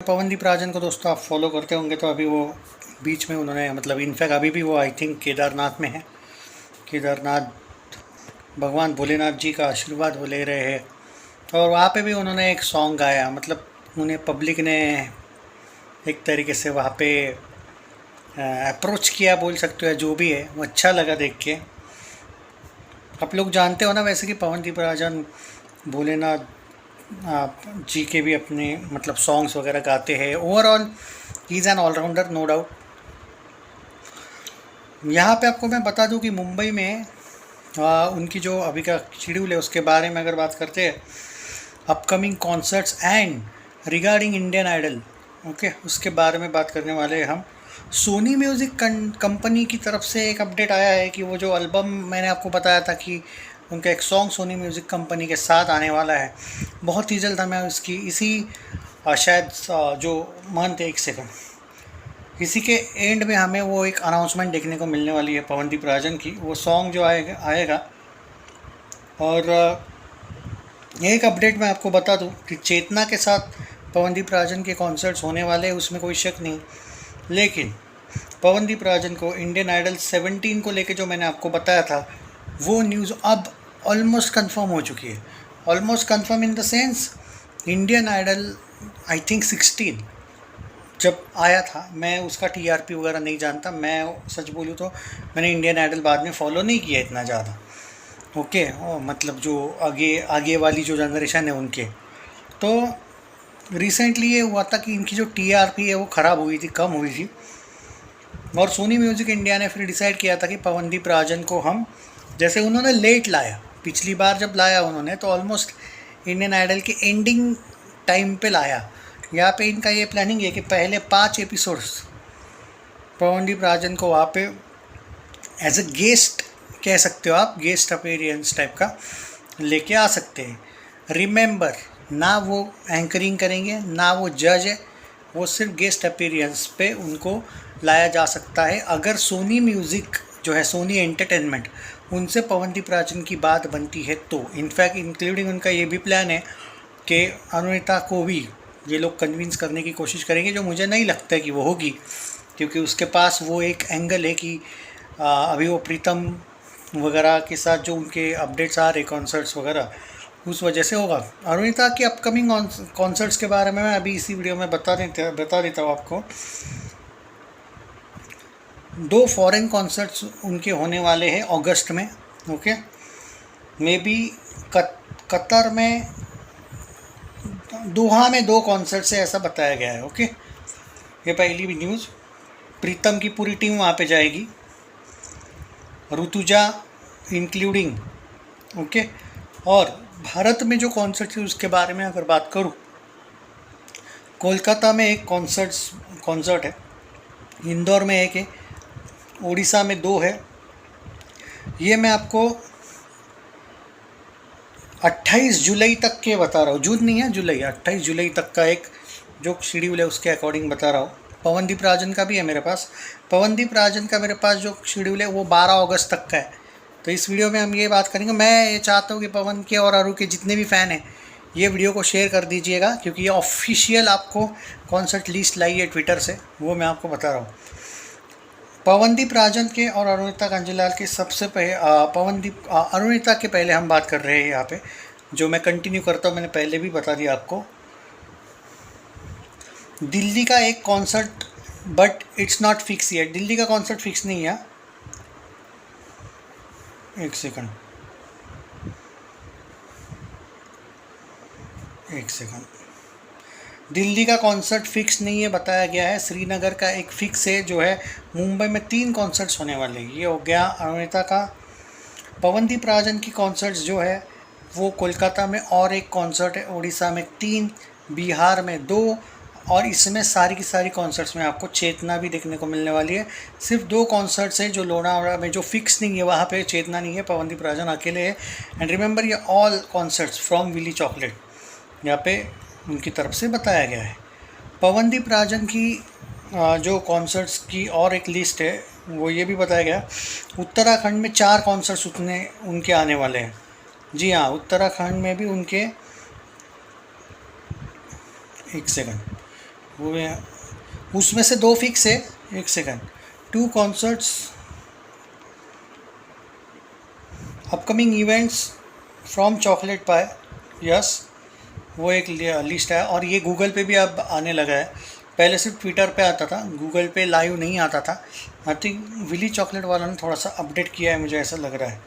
पवनदीप राजन को दोस्तों आप फॉलो करते होंगे तो अभी वो बीच में उन्होंने मतलब इनफैक्ट अभी भी वो आई थिंक केदारनाथ में है। केदारनाथ भगवान भोलेनाथ जी का आशीर्वाद वो ले रहे हैं और वहाँ पे भी उन्होंने एक सॉन्ग गाया। मतलब उन्हें पब्लिक ने एक तरीके से वहाँ पे अप्रोच किया बोल सकते हो, जो भी है वो अच्छा लगा देख के। आप लोग जानते हो ना वैसे कि पवनदीप राजन भोलेनाथ आप जी के भी अपने मतलब सॉन्ग्स वगैरह गाते हैं। Overall he is an allrounder no doubt. यहाँ पे आपको मैं बता दूँ कि मुंबई में उनकी जो अभी का शेड्यूल है उसके बारे में अगर बात करते हैं, upcoming concerts and regarding Indian Idol, okay, उसके बारे में बात करने वाले हैं हम। सोनी म्यूज़िक कंपनी की तरफ से एक अपडेट आया है कि वो जो एल्बम मैंने आपको बताया था कि उनका एक सॉन्ग सोनी म्यूज़िक कंपनी के साथ आने वाला है बहुत ही जल्द। हमें उसकी इसी शायद जो मंथ एक सेकंड इसी के एंड में हमें वो एक अनाउंसमेंट देखने को मिलने वाली है पवनदीप राजन की। वो सॉन्ग जो आएगा। और एक अपडेट मैं आपको बता दूं कि चेतना के साथ पवनदीप राजन के कॉन्सर्ट्स होने वाले हैं, उसमें कोई शक नहीं। लेकिन पवनदीप राजन को इंडियन आइडल 17 को लेके जो मैंने आपको बताया था वो न्यूज़ अब ऑलमोस्ट कंफर्म हो चुकी है। Almost confirm in the sense Indian Idol I think 16 जब आया था, मैं उसका टीआरपी वगैरह नहीं जानता। मैं सच बोलूँ तो मैंने इंडियन आइडल बाद में फॉलो नहीं किया इतना ज़्यादा, ओके। मतलब जो आगे आगे वाली जो जनरेशन है उनके, तो रिसेंटली ये हुआ था कि इनकी जो टीआरपी है वो ख़राब हुई थी, कम हुई थी। और सोनी म्यूज़िक इंडिया ने फिर डिसाइड किया था कि पवनदीप राजन को हम, जैसे उन्होंने लेट लाया, पिछली बार जब लाया उन्होंने तो ऑलमोस्ट इंडियन आइडल के एंडिंग टाइम पे लाया। यहाँ पे इनका ये प्लानिंग है कि पहले 5 एपिसोड्स पवनदीप राजन को वहाँ पे एज अ गेस्ट, कह सकते हो आप, गेस्ट अपीयरेंस टाइप का लेके आ सकते हैं। रिमेंबर, ना वो एंकरिंग करेंगे ना वो जज है, वो सिर्फ गेस्ट अपीयरेंस पे उनको लाया जा सकता है अगर सोनी म्यूज़िक जो है, सोनी एंटरटेनमेंट, उनसे पवनदीप राजन की बात बनती है तो। इनफैक्ट इंक्लूडिंग उनका ये भी प्लान है कि अनुष्का को भी ये लोग कन्विंस करने की कोशिश करेंगे, जो मुझे नहीं लगता है कि वो होगी, क्योंकि उसके पास वो एक एंगल है कि अभी वो प्रीतम वगैरह के साथ जो उनके अपडेट्स आ रहे कॉन्सर्ट्स वगैरह, उस वजह से होगा। अरुणिता की अपकमिंग कॉन्सर्ट्स के बारे में मैं अभी इसी वीडियो में बता देता हूँ आपको। 2 फॉरेन कॉन्सर्ट्स उनके होने वाले हैं अगस्त में, ओके। मे बी कतर में, दोहा में 2 कॉन्सर्ट से ऐसा बताया गया है, ओके। ये पहली भी न्यूज़। प्रीतम की पूरी टीम वहाँ पे जाएगी, ऋतुजा इंक्लूडिंग, ओके। और भारत में जो कॉन्सर्ट है उसके बारे में अगर बात करूँ, कोलकाता में एक कॉन्सर्ट है, इंदौर में एक है, उड़ीसा में 2 है। ये मैं आपको 28 जुलाई तक के बता रहा हूँ, जून नहीं है, जुलाई, 28 जुलाई तक का एक जो शेड्यूल है उसके अकॉर्डिंग बता रहा हूँ। पवनदीप राजन का भी है मेरे पास। पवनदीप राजन का मेरे पास जो शेड्यूल है वो 12 अगस्त तक का है। तो इस वीडियो में हम ये बात करेंगे। मैं ये चाहता हूँ कि पवन के और अरु के जितने भी फ़ैन हैं ये वीडियो को शेयर कर दीजिएगा, क्योंकि ये ऑफिशियल आपको कॉन्सर्ट लिस्ट लाई है ट्विटर से, वो मैं आपको बता रहा हूँ। पवनदीप राजन के और अरुणिता कांजीलाल के सबसे पहले अरुणिता के पहले हम बात कर रहे हैं यहाँ पे, जो मैं कंटिन्यू करता हूँ, मैंने पहले भी बता दिया आपको। दिल्ली का एक concert, but it's not fix yet. Delhi का कॉन्सर्ट फिक्स नहीं है, एक सेकंड। दिल्ली का कॉन्सर्ट फिक्स नहीं है, बताया गया है। श्रीनगर का एक फिक्स है जो है। मुंबई में 3 कॉन्सर्ट्स होने वाले हैं। ये हो गया अरुणिता का। पवनदीप राजन की कॉन्सर्ट्स जो है वो कोलकाता में, और एक कॉन्सर्ट है उड़ीसा में 3, बिहार में 2, और इसमें सारी की सारी कॉन्सर्ट्स में आपको चेतना भी देखने को मिलने वाली है। सिर्फ 2 कॉन्सर्ट्स हैं जो लोनावाला में जो फिक्स नहीं है, वहाँ पे चेतना नहीं है, पवनदीप राजन अकेले है। एंड रिमेंबर, ये all concerts from Willy chocolate यहाँ पे उनकी तरफ से बताया गया है। पवनदीप राजन की जो कॉन्सर्ट्स की और एक लिस्ट है वो ये भी बताया गया, उत्तराखंड में 4 कॉन्सर्ट्स उनके आने वाले हैं। जी हाँ, उत्तराखंड में भी उनके, एक सेकंड, वो है, उसमें से 2 फिक्स है। एक second, 2 concerts upcoming events from chocolate पाए, यस, वो एक लिस्ट है। और ये गूगल पे भी अब आने लगा है, पहले सिर्फ ट्विटर पे आता था, गूगल पे लाइव नहीं आता था। आई थिंक विली चॉकलेट वाला ने थोड़ा सा अपडेट किया है, मुझे ऐसा लग रहा है।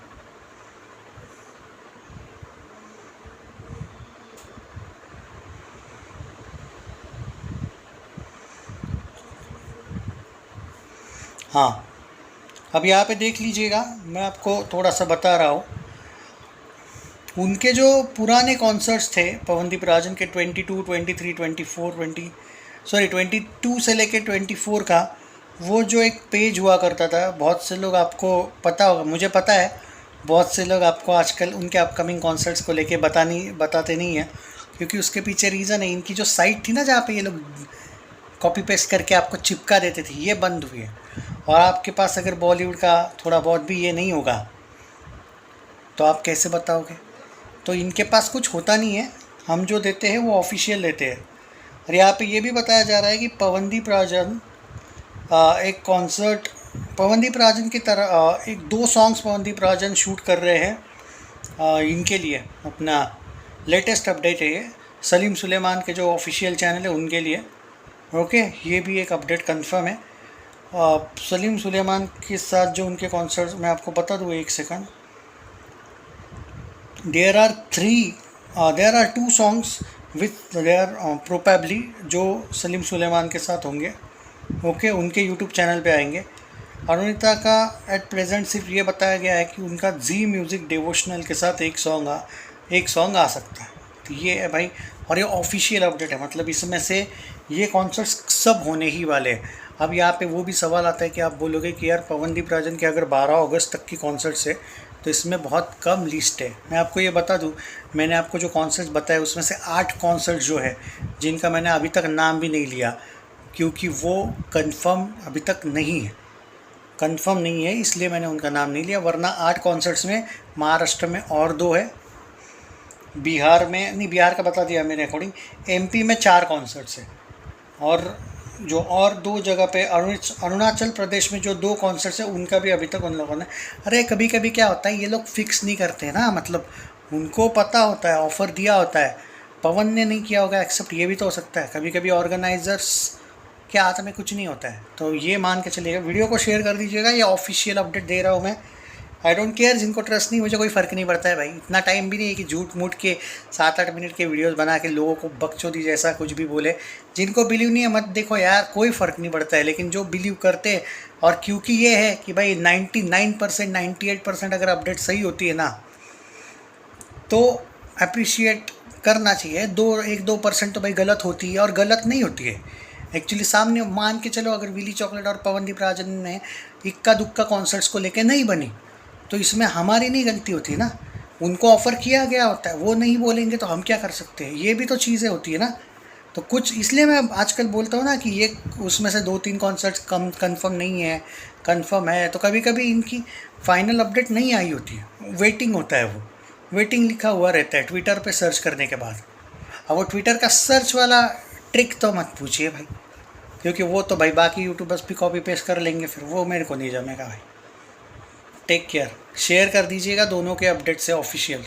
हाँ, अब यहाँ पे देख लीजिएगा, मैं आपको थोड़ा सा बता रहा हूँ। उनके जो पुराने कॉन्सर्ट्स थे पवनदीप राजन के 22, 23, 24, 22 से लेके 24 का, वो जो एक पेज हुआ करता था, बहुत से लोग आपको पता होगा, मुझे पता है, बहुत से लोग आपको आजकल उनके अपकमिंग कॉन्सर्ट्स को लेके बताते नहीं हैं, क्योंकि उसके पीछे रीज़न है, इनकी जो साइट थी ना जहाँ पे ये लोग कॉपी पेस्ट करके आपको चिपका देते थे, ये बंद हुई है। और आपके पास अगर बॉलीवुड का थोड़ा बहुत भी ये नहीं होगा तो आप कैसे बताओगे? तो इनके पास कुछ होता नहीं है, हम जो देते हैं वो ऑफिशियल देते हैं। और यहाँ पे ये भी बताया जा रहा है कि पवनदीप राजन एक कॉन्सर्ट, पवनदीप राजन की तरह एक 2 सॉन्ग्स पवनदीप राजन शूट कर रहे हैं इनके लिए। अपना लेटेस्ट अपडेट है ये, सलीम सुलेमान के जो ऑफिशियल चैनल है उनके लिए। ओके, ये भी एक अपडेट कंफर्म है। सलीम सुलेमान के साथ जो उनके कॉन्सर्ट, मैं आपको बता दूँ, एक second, there are 2 songs with there probably जो सलीम सुलेमान के साथ होंगे। ओके, उनके यूट्यूब चैनल पे आएंगे। अरुणिता का एट प्रेजेंट सिर्फ ये बताया गया है कि उनका जी म्यूज़िक डिवोशनल के साथ एक सॉन्ग आ सकता है। तो ये है भाई, और ये ऑफिशियल अपडेट है, मतलब इसमें से ये कॉन्सर्ट्स सब होने ही वाले हैं। अब यहाँ पे वो भी सवाल आता है कि आप बोलोगे कि यार पवनदीप राजन के अगर 12 अगस्त तक की कॉन्सर्ट्स है तो इसमें बहुत कम लिस्ट है। मैं आपको ये बता दूं, मैंने आपको जो कॉन्सर्ट्स बताए उसमें से 8 कॉन्सर्ट जो है जिनका मैंने अभी तक नाम भी नहीं लिया, क्योंकि वो कंफर्म अभी तक नहीं है, कंफर्म नहीं है, इसलिए मैंने उनका नाम नहीं लिया। वरना 8 कॉन्सर्ट्स में महाराष्ट्र में और 2 है, बिहार में नहीं, बिहार का बता दिया मेरे अकॉर्डिंग, एमपी में 4 कॉन्सर्ट्स है, और जो और 2 जगह पे अरुणाचल प्रदेश में जो 2 कॉन्सर्ट्स है उनका भी अभी तक उन लोगों ने, अरे कभी कभी क्या होता है, ये लोग फिक्स नहीं करते ना, मतलब उनको पता होता है, ऑफ़र दिया होता है, पवन ने नहीं किया होगा एक्सेप्ट, ये भी तो हो सकता है। कभी कभी ऑर्गेनाइजर्स के हाथ में कुछ नहीं होता है, तो ये मान के चलिएगा। वीडियो को शेयर कर दीजिएगा, ये ऑफिशियल अपडेट दे रहा हूँ मैं। आई डोंट केयर, जिनको ट्रस्ट नहीं, मुझे कोई फ़र्क नहीं पड़ता है भाई, इतना टाइम भी नहीं है कि झूठ मूठ के 7-8 मिनट के वीडियोस बना के लोगों को बकचोदी जैसा कुछ भी बोले। जिनको बिलीव नहीं है मत देखो यार, कोई फ़र्क नहीं पड़ता है, लेकिन जो बिलीव करते हैं, और क्योंकि ये है कि भाई 99%, 98% अगर अपडेट सही होती है ना तो अप्रिशिएट करना चाहिए। 1-2% तो भाई गलत होती है, और गलत नहीं होती है एक्चुअली। सामने मान के चलो, अगर विली चॉकलेट और पवनदीप राजन ने इक्का दुक्का कॉन्सर्ट्स को लेके नहीं बनी तो इसमें हमारी नहीं गलती होती ना, उनको ऑफ़र किया गया होता है, वो नहीं बोलेंगे तो हम क्या कर सकते हैं, ये भी तो चीज़ें होती है ना। तो कुछ इसलिए मैं आजकल बोलता हूँ ना कि ये उसमें से 2-3 कॉन्सर्ट्स कंफर्म नहीं है, कंफर्म है, तो कभी कभी इनकी फाइनल अपडेट नहीं आई होती है, वेटिंग होता है, वो वेटिंग लिखा हुआ रहता है ट्विटर पे सर्च करने के बाद। अब वो ट्विटर का सर्च वाला ट्रिक तो मत पूछिए भाई, क्योंकि वो तो भाई बाकी यूट्यूबर्स भी कॉपी पेस्ट कर लेंगे, फिर वो मेरे को नहीं जमेगा भाई। टेक केयर, शेयर कर दीजिएगा दोनों के अपडेट से ऑफिशियल।